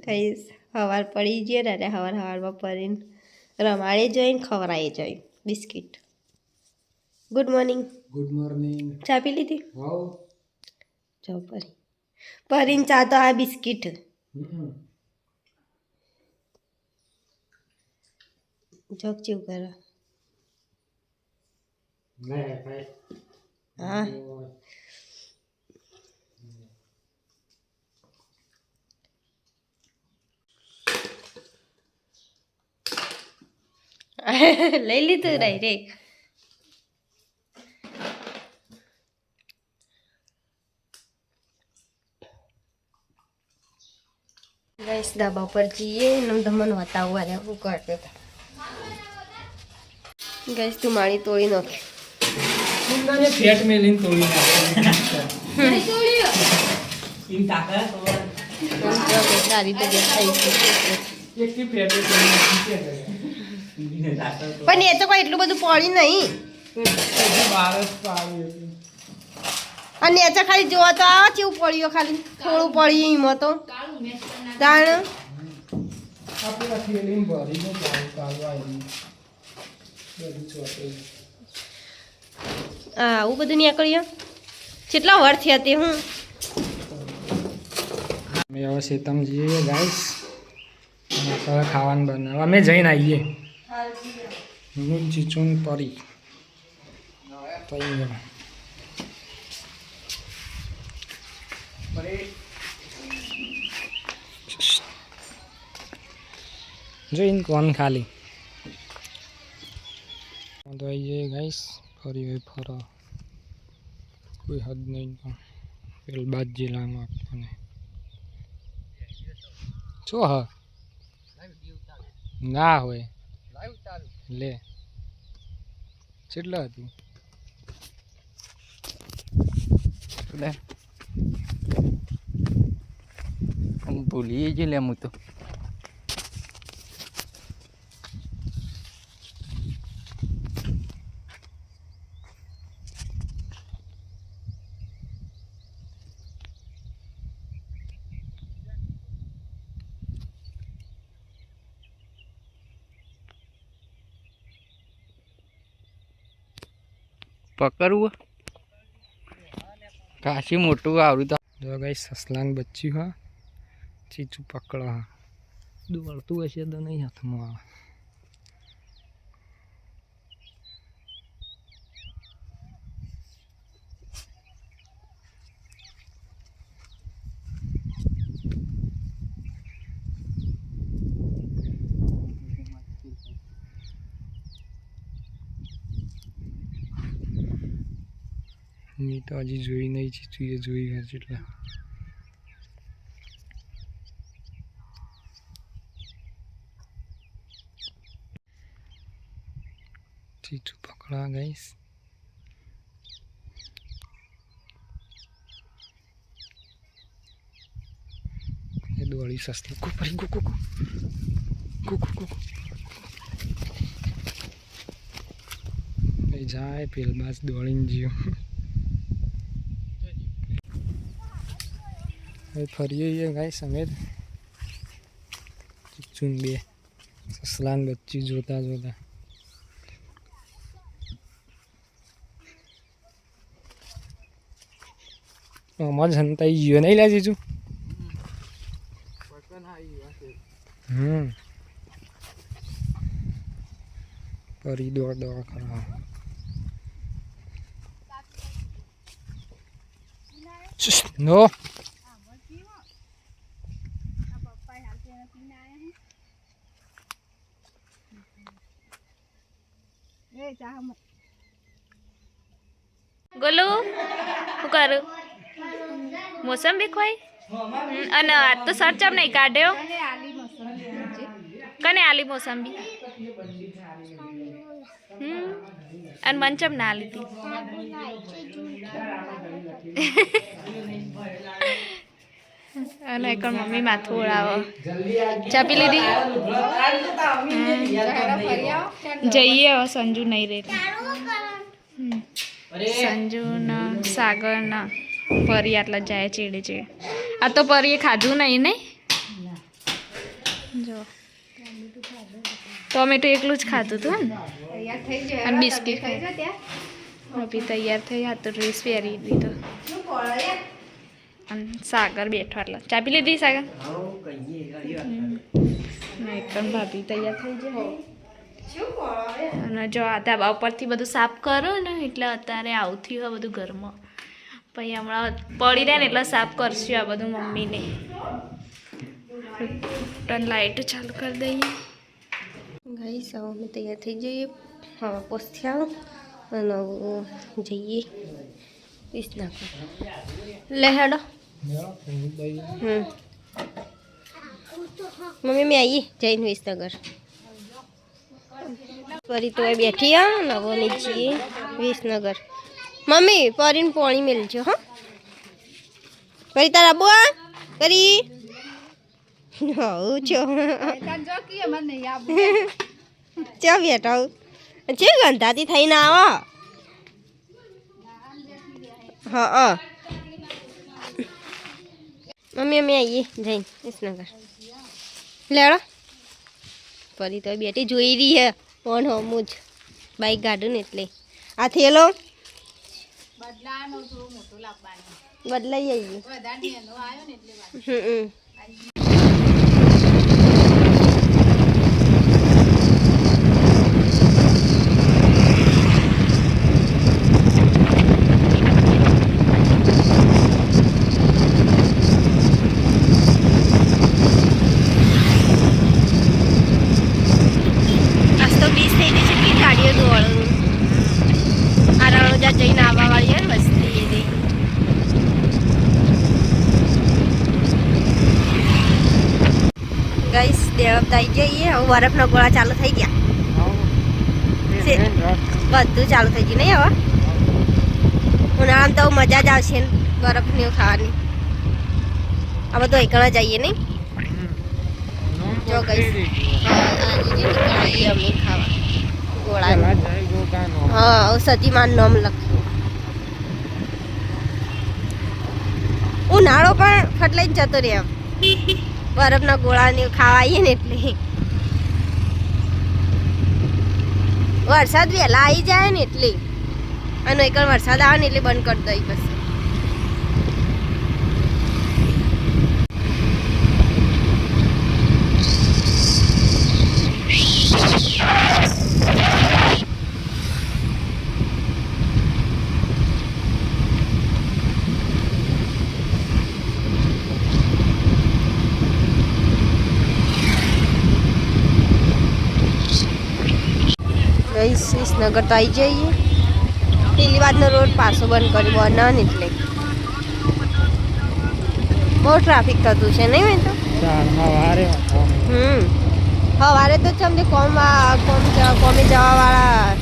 કઈ સવાર પડી જઈએ ને એટલે સવારમાં પરીને રમાડે જોઈને ખવડાવી જોઈ biscuit. Good morning. Good morning. ચા પી લીધી? વાવ. જો પરીને ચા તો આ બિસ્કિટ. જોક ચેવું કરે. હા લઈ લીધું ડાયરેક્ટ. ગઈશ ધાબા પર જઈએ ને તમને બતાવવા રહ્યા શું કરતો હતા. ગઈશ તું મારી તોડી નાખે. ફેટ મેલીને તોડી નાખે. તારી તો થઈ પણ એ તો કોઈ એટલું બધું પડી નહીં. અને એ તો ખાલી જોવા તો આવે કેવું પડ્યો, ખાલી થોડું પડ્યું એમાં તો જાણ આવું બધું નીકળ્યું. કેટલા વાર થયા તે હું હવે શેતમ જઈએ ગાઈસ હવે ખાવાનું બનાવવા અમે જઈને આવીએ. હું ચીચુન પરી જોઈને કોણ ખાલી તો આવી જાય ગાઈસ. ફરી હોય ફરો કોઈ હદ નહીં. પેલું બાદ જિલ્લામાં આપણને શું હા ના હોય લે કેટલા હતું ભૂલી જ લે હું તો. પકડવું કાશી મોટું આવડું તો જો ગઈ સસલાન બચ્ચી હા ચીચું પકડો હા દોડતું હશે તો નહીં હાથમાં આવે. મેં તો હજી જોઈ નહીં ચીચું એ જોઈ ગયા છે એટલે ચીચું પકડા ગઈશ. એ દોડી સસલું કુપરી કુકુ કુકુ કુકુ એ જાય પેલબાજ દોડીને જીવ. હવે ફરીએ ગાઈસ અમે ચીચું બે સસલાન બચ્ચી જોતા જોતા આમાં જનતાઈ ગયો નહીં લે જીજુ. ફરી દોડ દોડ કરવા નો ગોલુ શું કરું મોસંબી ખોઈ અને આજ તો સર ચમ નહીં કાઢ્યો કને આલી મોસંબી અને મન ચમ ના લીધી અને એક મમ્મી માથું ઓળાવો. ચા પી લીધી? જઈએ હવે સંજુ નહીં રહેતી. સંજુ ના સાગર ના પરી આટલા જાય ચેડે ચેડે. આ તો પરીએ ખાધું નહીં ને જો ટોમેટો એકલું જ ખાતું હતું ને તૈયાર થઈ જાય અને બિસ્કિટ થઈ જાય ત્યાં અભી તૈયાર થઈ આ તો ડ્રેસ પહેરી દીધો શું કોળો યાર અને સાગર બેઠો એટલે ચા પી લીધી સાગર નહીં પણ ભાભી તૈયાર થઈ જાય શું કોળો યાર અને જો આ ધાબા ઉપરથી બધું સાફ કરો ને એટલે અત્યારે આવું થયું હોય બધું ઘરમાં પછી હમણાં પડી રહે ને એટલે સાફ કરશું આ બધું મમ્મીને ટન લાઇટ ચાલુ કરી દઈએ ગાઈસ હવે અમે તૈયાર થઈ જઈએ હવે પોસ્ટથી આવો અને જઈએ વિસનગર લે હેડો મમ્મી મેં આવીએ જઈને વિસનગર પરી તો બેઠી હા નવોની છીએ વિસનગર મમ્મી પરીને પોણી મેલજો હા પરી તારા બુઆ કરી હઉ છો ચો બેઠા છે ગંધાથી થઈને આવો હા મમ્મી અમે આવીએ જઈને વિસનગર લેડો ફરી તો બેટી જોઈ રહી હે પણ હમું જ બાઈક ગાડું ને એટલે આ થેલો બદલાઈ આવીએ જઈને આવવા વાળી ને વસ્તી એ ગાઈસ દેવપ થઈ જઈએ હવે બરફના ગોળા ચાલુ થઈ ગયા બધું ચાલુ થઈ ગયું નહીં હવે ઉનાળામાં તો મજા જ આવશે ને બરફની ખાવાની આ બધું એકણા જઈએ નહીં જો ગાઈસ અમે ખાવા ગોળા હા સતીમાન નામ લખ્યું ઉનાળો પણ ફટલાઈ જ જતો રહે એમ બરફના ગોળાને ખાવા આવીએ ને એટલે વરસાદ વહેલા આવી જાય ને એટલે અને એક વરસાદ આવે ને એટલે બંધ કરી દઈ પછી વિસનગર તો આવી જઈએ પેલી વાતનો રોડ પાછો બંધ કર્યો બને ને એટલે બહુ ટ્રાફિક થતું છે નહીં મેં તો સવારે તો સમજે કોમે જવા વાળા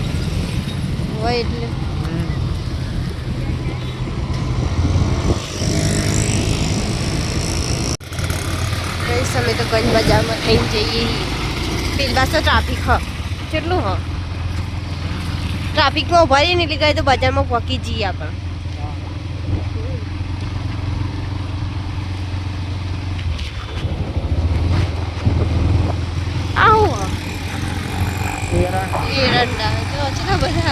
હોય એટલે સમય તો કઈ બજારમાં થઈને જઈએ પેલી પાસે ટ્રાફિક કેટલું ટ્રાફિકમાં ઉભા રહીએ ને એટલે કહે તો બજારમાં પહોંચી જઈએ આપણે આવું એરંડા જો છે ને બધા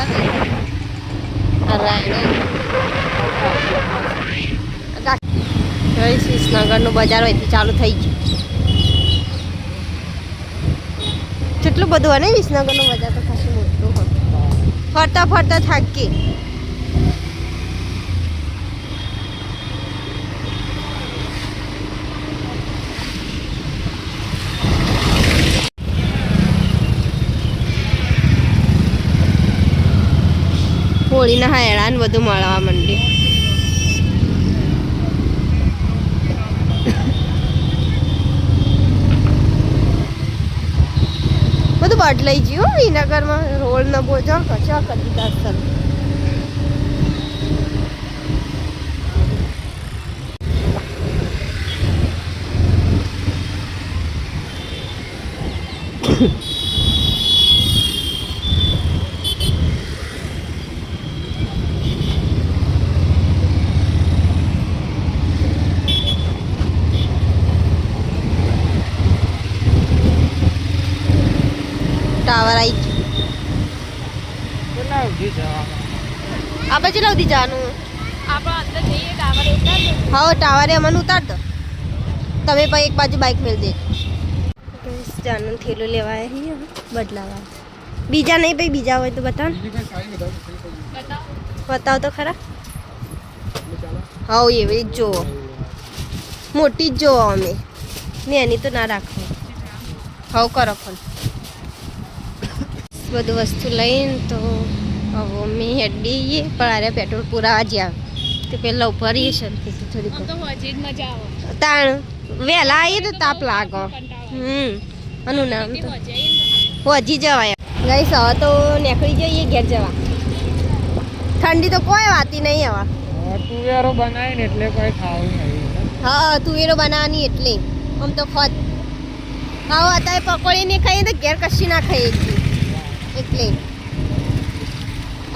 વિસનગરનું બજાર અહીંથી ચાલુ થઈ ગયું કેટલું બધું હોય ને વિસનગરનું બજાર તો ખાસું મોટું હોય ફરતા ફરતા થાકી હોળીના હેડા ને બધું મળવા માંડ્યું બધું બદલાઈ ગયું વિનગરમાં રોડ ન બોજો કચા કરી દીધા સર ટાવર આવી ગયું આ પછી લાવતી જવાનું આપણે અંદર જઈએ ટાવર ઉતાર હા ટાવરે અમને ઉતાર દો તમે પછી એક બાજુ બાઇક મેળ દે જાનું થેલું લેવા આવ્યા બદલાવા બીજા નહીં ભાઈ બીજા હોય તો બતાવ બતાવ તો ખરા હા એવી જ જુઓ મોટી જ જોવો અમે ને એની તો ના રાખો હાવ કરો ફોન બધું વસ્તુ લઈને તો હવે અમે હેડીએ પણ અરે પેટ્રોલ પુરાવા જ્યાં તો પહેલાં ઉપર રહીએ શાંતિથી થોડીક તો હજી જ મજા આવે તાણ વહેલા આવીએ તો તાપ લાગો આનું નામ તો હજી જવાય ગઈ હવે તો નીકળી જઈએ ઘેર જવા ઠંડી તો કોઈ વાતી નહીં હવે તુવેરો બનાવી ને એટલે કોઈ ખાવું નહીં હા તુવેરો બનાવવાની એટલે આમ તો ખોટ હા અત્યારે પકોડી ને ખાઈએ તો ઘેર કશી ના ખાઈએ એટલે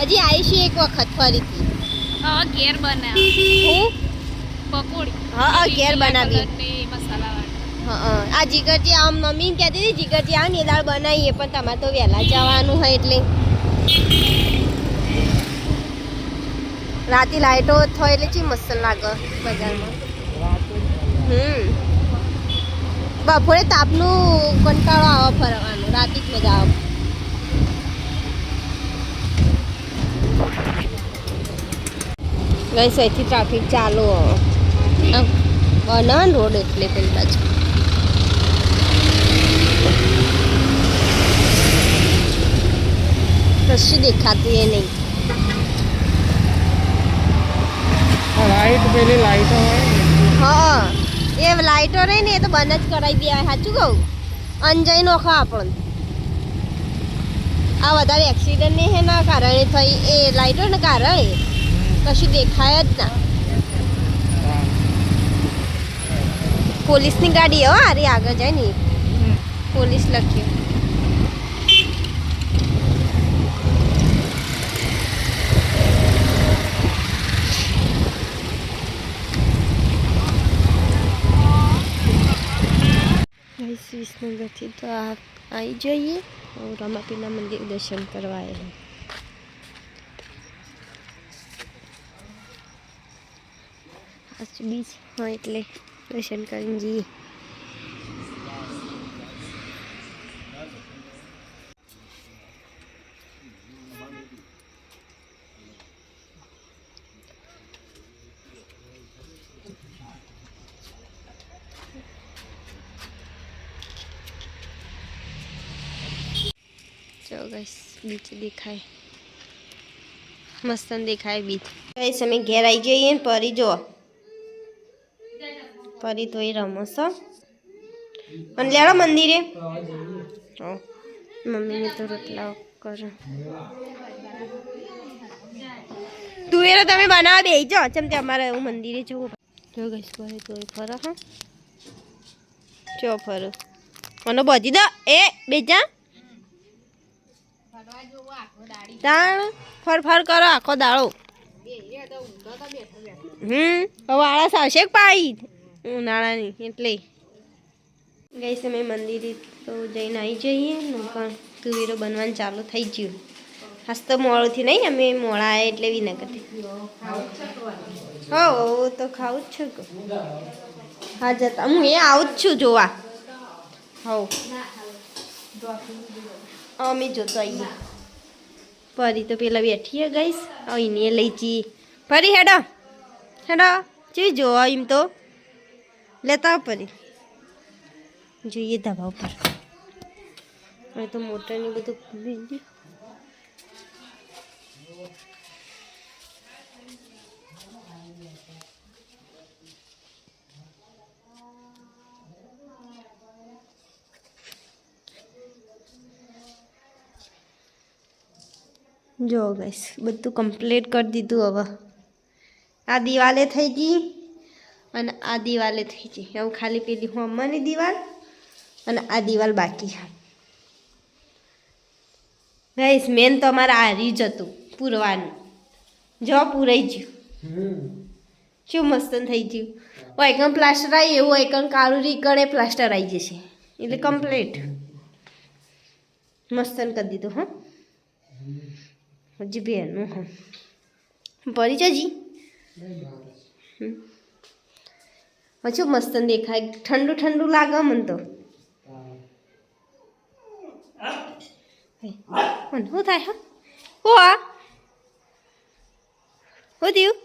હજી આવીશું એક વખત ફરીથી હા ઘેર બનાવ હું પકોડી હા ઘેર બનાવી મસાલા હા આ જીગરજી આમ મમ્મી કહેતી હતી જીગરજી આ ને દાળ બનાવીએ પણ તમારે તો વહેલા જવાનું હોય એટલે રાતે લાઇટો થાય એટલે ચી મસ્ત લાગે બજારમાં બપોરે તાપનું કંટાળો આવે ફરવાનો રાતે જ મજા આવે ગઈ સૌથી ટ્રાફિક ચાલુ બનાવ રોડ એટલે પેલી બાજુ કશું દેખાતું એ નહીં લાઈટ પેલી લાઈટો હોય હા એ લાઈટો રહી ને એ તો બંધ જ કરાવી દે સાચું કહું અંજાઈ નોખો આપણને આ વધારે એક્સિડન્ટ ને એના કારણે થઈ એ લાઈટોને કારણે કશું દેખાય જ ના પોલીસની ગાડી હો અરે આગળ જાય ને પોલીસ લખ્યું વિસનગરથી તો આવી જઈએ રમાપીના મંદિર દર્શન કરવા આવ્યા આજ બીચ હોય એટલે દર્શન કરીને જઈએ જો ગાઈસ બીચ દેખાય મસ્ત દેખાય બીચ ગાઈસ અમે ઘેર આવી જઈએ ને પરી જો પરી તો એ રમશો અને લેડો મંદિરે મમ્મીને તો રોટલા કરો તુવેરો તમે બનાવવા બેસી જાઓ ચમ તે અમારે એવું મંદિરે જવું જો ગાઈસ પરી તો એ ફરો હા ચો ફરો મને બધી દો એ બેજા તાણ ફર કરો આખો દાડો હવે આળસ આવશે પાઈ ઉનાળાની એટલે ગઈ સમય મંદિરે તો જઈને આવી જઈએ પણ તુવેરો બનવાનું ચાલુ થઈ ગયું આજ તો મોડુંથી નહીં અમે મોડા આવ્યા એટલે વિનગરથી હો તો ખાવું જ છું હા જતા હું એ આવું જ છું જોવા હવ અમે જોતો આવીએ પરી તો પેલા બેઠીએ ગઈશ એને લઈ જઈએ પરી હેડો હેડો જેવી જોવા એમ તો લેતા પરી જોઈએ ધાબા ઉપર હવે તો મોટરને બધું ખુલી ગયું જો ગાઈસ બધું કમ્પ્લીટ કરી દીધું હવે આ દિવાલે થઈ ગઈ અને આ દિવાલે થઈ ગઈ હવે ખાલી પેલી હોમવાની દિવાલ અને આ દિવાલ બાકી ગાઈસ મેન તો અમારે આ રીજ હતું પૂરવાનું જો પૂરાઈ ગયું શું મસ્ત થઈ ગયું એકમ પ્લાસ્ટર આવી એવું એકમ કાળું રીકડે પ્લાસ્ટર આવી જશે એટલે કમ્પ્લીટ મસ્તન કરી દીધું હા હજી બેનું હા પડી જજી પછી મસ્તન દેખાય ઠંડુ ઠંડુ લાગે મને તો શું થાય હા હો આ હો થયું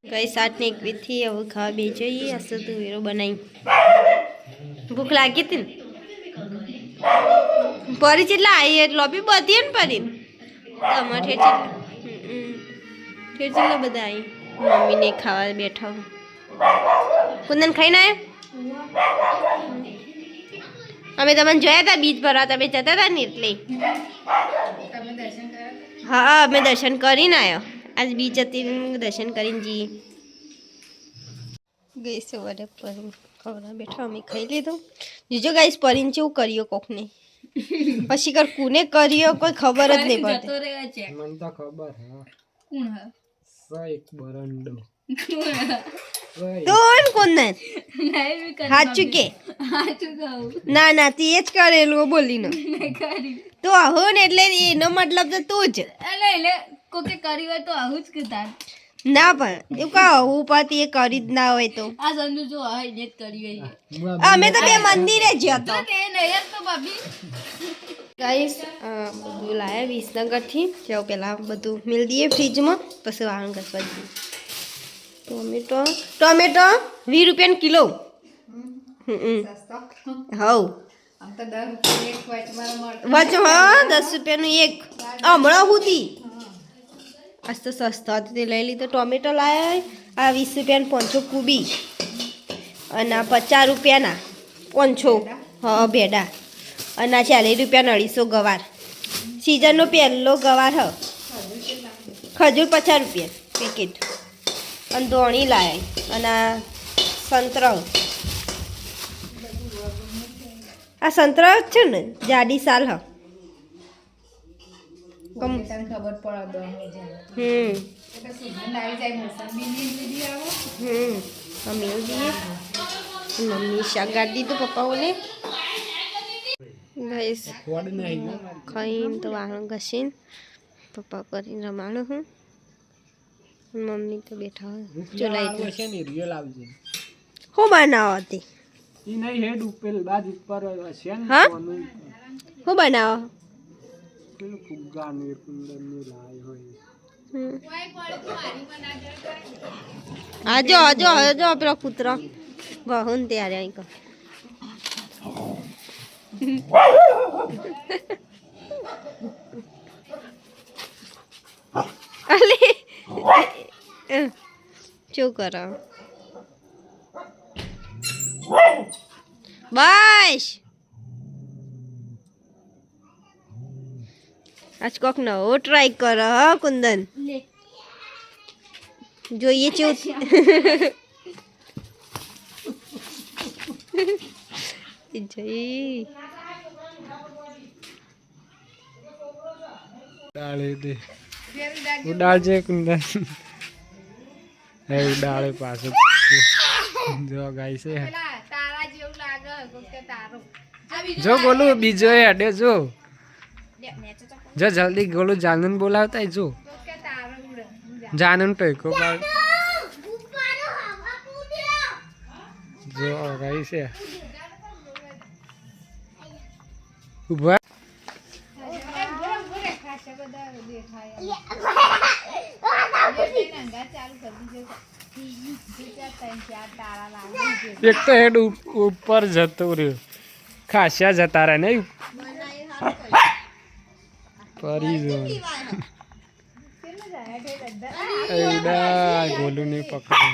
કઈ 7:21 થી હવે ખાવા બે જઈએ આ તો વેરો બનાવી ભૂખ લાગી હતી ને પરી જેટલા આવી એટલે બી બધી ને પરી તમારે જેટલા બધા આવી મમ્મીને ખાવા બેઠા કુંદન ખાઈને આવ્યા અમે તમને જોયા હતા બીજ ભરવા તમે જતા હતા ને એટલે હા અમે દર્શન કરીને આવ્યો આજ બીજ હતી દર્શન કરીને જઈએ ગઈ સવારે પરીને ખવડા બેઠા અમે ખાઈ લીધું જોજો ગાઈસ પરીને કેવું કર્યો કોકને પછી કર કોને કર્યો કોઈ ખબર જ નહીં પડતી મને તો ખબર હા એક બરંડો કોણ સાચું કે ના ના તે જ કરેલું બોલીને તો આહો ને એટલે એનો મતલબ તો તું જ કોકે કરી હોય તો આવું જ કીધા ના પણ એવું કહું પાતી એ કરી જ ના હોય તો આ સંજુ જો આ ને જ કરી હોય અમે તો બે મંદિરે જ હતો તે નહીં તો ભાભી ગાઈસ બધું લાયા વિસનગરથી જાઓ પહેલાં બધું મિલ દઈએ ફ્રીજમાં પછી વાળણ ઘસવા દઈએ ટોમેટો 20 રૂપિયાનો કિલો હવ વચ્ચે હા 10 રૂપિયાનું એક હમણાં સુધી આજ તો સસ્તા હતી તે લઈ લીધો ટોમેટો લાયા આ 20 રૂપિયાનું 500 કુબી અને આ 50 રૂપિયાના 500 હા ભેડા અને 40 રૂપિયાનો 250 ગવાર સિઝનનો પહેલો ગવાર હ ખજૂર 50 રૂપિયા પેકેટ અને ધોણી લાયા અને આ સંતરા આ સંતરા જ છે ને જાડી સાલ હ ખબર પડે અમે દઈએ મમ્મી શાક ગાડી દીધું પપ્પા બોલે ગાઈસ ખાઈને તો વાહણ ઘસીને પપ્પા કરીને રમાડો હું મમ્મી તો બેઠા હોય ચલાવી છે ને રિયલ આવજે હું બનાવો હતી ઈ નહીં હેડ ઉપર બાદ ઉપર છે ને હા સોનું હું બનાવો પેલું ફુગ્ગા ને કુંદર ને લાય હોય આજો આજો આજો પેલો કૂતરો ગહું ત્યારે અહીં કર અલે શું કરો બસ આજ કોક નવો ટ્રાય કરો હ કુંદન જોઈએ ચેવું જઈ ઉડાડે દે ઉડાડજે કુંદન હે ઉડાડે પાછો જો ગાય છે તારા જેવું લાગે કોકે તારો જો બોલું બીજો એ અડે જો જો જલ્દી ગોલું જાનન બોલાવતા જો જાનન ટેકો પાડ જો ગાય છે ઉભા એક તો હેડ ઉપર જતો રહ્યો ખાસ્યા જતા રહે નહીં પરી જો એવડા ગોલું ને પકડે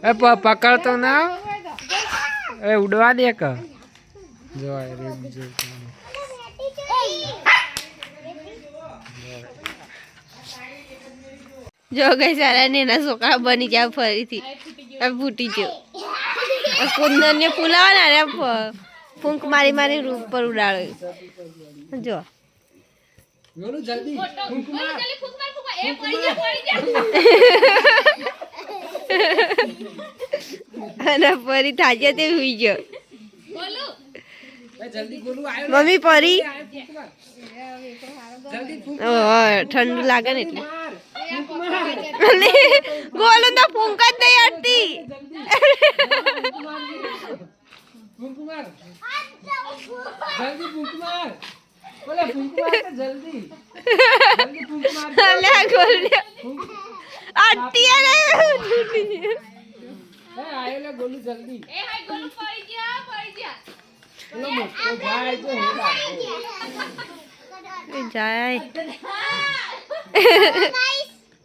એ પકડતો ના એ ઉડવા દે કે જો રે બીજો જો ગઈ સારા ને એના છોકરા બની જાય ફરીથી ફૂટી ગયો કુંદનને ફૂલાવાના રે ફૂંક મારી મારી રૂપ પર ઉડાડ્યો જો ગોલું જલ્દી અને પરી થાજે તે હુઈ ગયો જલ્દી ગોલું આવ્યો મમ્મી પરી જલ્દી ફૂંક ઠંડુ લાગે ને એટલે માર ગોલું તો ફૂંક જ નહીં અડતી ફૂંક માર જલ્દી ફૂંક માર બોલે ફૂંક માર તો જલ્દી જલ્દી ફૂંક માર અલ્યા ગોલું અડતી અરે એ આયેલા ગોલું જલ્દી એ હાય ગોલું પડી ગયા પેલો મોટો ભાઈ જો હેડા જાય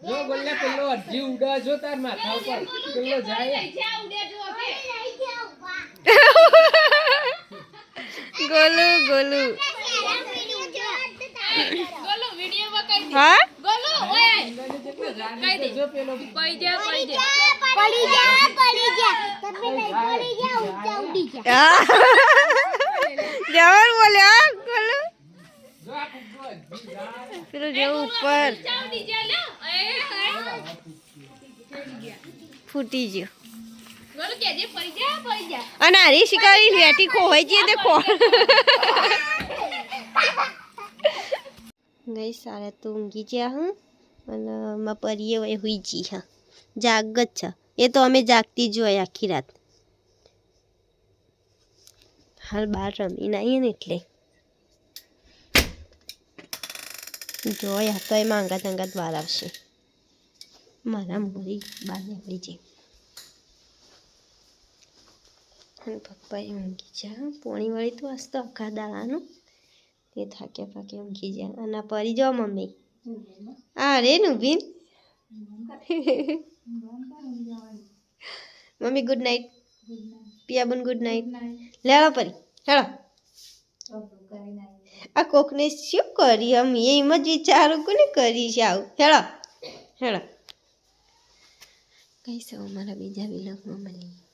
જો બોલે પેલો અરજી ઉડા જો તાર માથા ઉપર પેલો જાય ગોલું ગોલું હા જો પેલો જવર બોલ્યો ગોલું જો આ ફૂંકો જાય પેલું જેવું ઉપર ફૂટી ગયો અને હરી શિકારી વેટી ખોવાઈ જઈએ તે ખો ગઈ સારા તો ઊંઘી ગયા હું અને માં પરીએ વય હુઈ જી હા જાગ જ છે એ તો અમે જાગતી જ હોય આખી રાત હાલ બહાર રમીને આવીએ ને એટલે જોયા તો એમાં અંગાત અંગાત બહાર આવશે મારા મોરી બહાર નીકળી જાય અને પપ્પાએ ઊંઘી જાય પોણી વળી તો હસતો આખા દાડાનું તે થાક્યા પાકે ઊંઘી જાય અને પરી જાઓ મમ્મી અરે નુબીન મમ્મી ગુડ નાઇટ પિયાબુન ગુડ નાઇટ લેડો પરી હેડો આ કોકને શું કરી અમે એમ જ વિચારું કોને કરી છે આવું હેડો હેડો કઈ સૌ મારા બીજા વિલોગમાં મળી